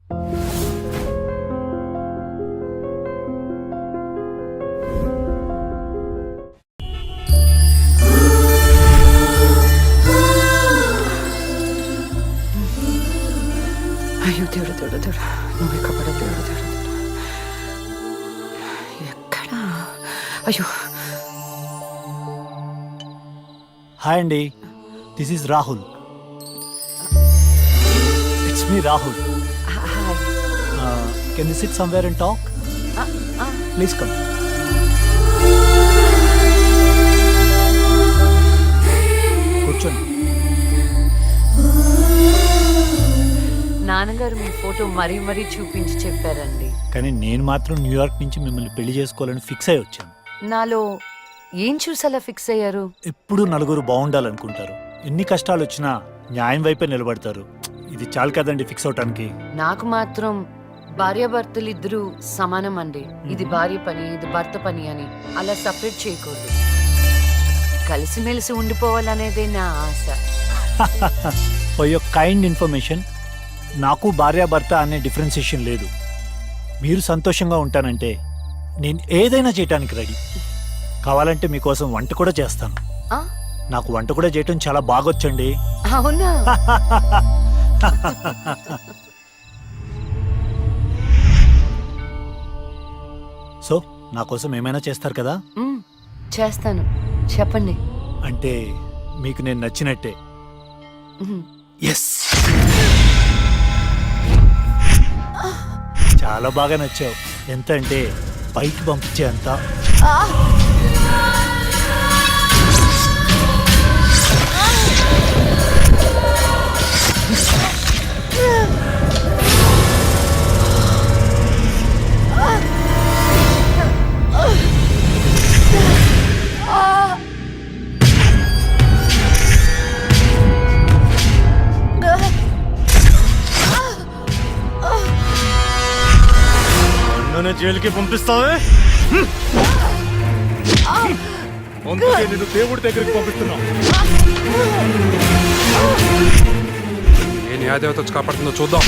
అయ్యో దేవుడు దేవుడు దేవుడు, నువ్వు కపడ దేవుడు దేవుడు దేవుడు. ఎక్కడా? అయ్యో. హాయ్ అండి, this is Rahul. It's me Rahul. Can you SIT somewhere and talk? Please come. కూర్చోండి. నాన్నగారు మీ ఫోటో మరీ మరీ చూపించి చెప్పారండి. కానీ నేను మాత్రం న్యూయార్క్ నుంచి మిమ్మల్ని పెళ్లి చేసుకోవాలని ఫిక్స్ అయి వచ్చాను. నాలో ఏం చూసి అలా ఫిక్స్ అయ్యారు? ఎప్పుడూ నలుగురు బాగుండాలనుకుంటారు. ఎన్ని కష్టాలు వచ్చినా న్యాయం వైపే నిలబడతారు. ఇది చాలు కదండి ఫిక్స్ అవటానికి. నాకు మాత్రం భార్యాభర్తలు ఇద్దరు సమానం అండి. ఇది భార్య పని, ఇది భర్త పని అని అలా సపరేట్ చేయకూడదు. కలిసిమెలిసి ఉండిపోవాలనేదే నా ఆశ. ఫర్ యువర్ కైండ్ ఇన్ఫర్మేషన్, నాకు భార్యాభర్త అనే డిఫరెన్సియేషన్ లేదు. మీరు సంతోషంగా ఉంటానంటే నేను ఏదైనా చేయటానికి రెడీ. కావాలంటే మీకోసం వంట కూడా చేస్తాను. నాకు వంట కూడా చేయటం చాలా బాగొచ్చండి. అవునా? సో నా కోసం ఏమైనా చేస్తారు కదా? చేస్తాను, చెప్పండి. అంటే మీకు నేను నచ్చినట్టే. ఎస్, చాలా బాగా నచ్చావు. ఎంత అంటే పైకి పంపించే అంత. జైలుకి పంపిస్తావే? అందుకే నేను దేవుడి దగ్గరికి పంపిస్తున్నా. ఏ న్యాయదేవత వచ్చి కాపాడుతుందో చూద్దాం.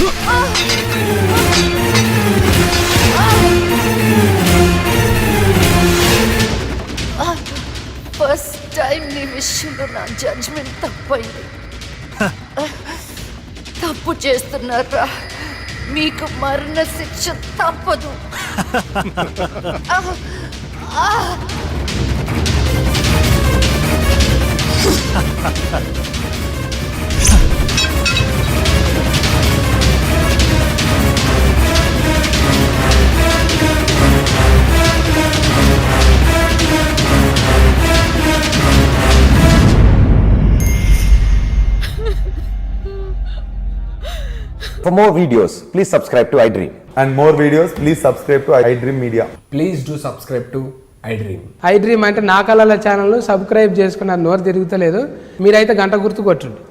ఫస్ట్ టైం నీ విషయంలో నా జడ్జ్మెంట్ తప్పైంది. తప్పు చేస్తున్నారా? మీకు మరణ శిక్ష తప్పదు. For more videos, please subscribe to iDream. And more videos, please subscribe to iDream Media. Please do subscribe to iDream. iDream అంటే నా కళల ఛానల్ సబ్స్క్రైబ్ చేసుకున్న నోరు తిరుగుతలేదు. మీరైతే గంట గుర్తు కొట్టండి.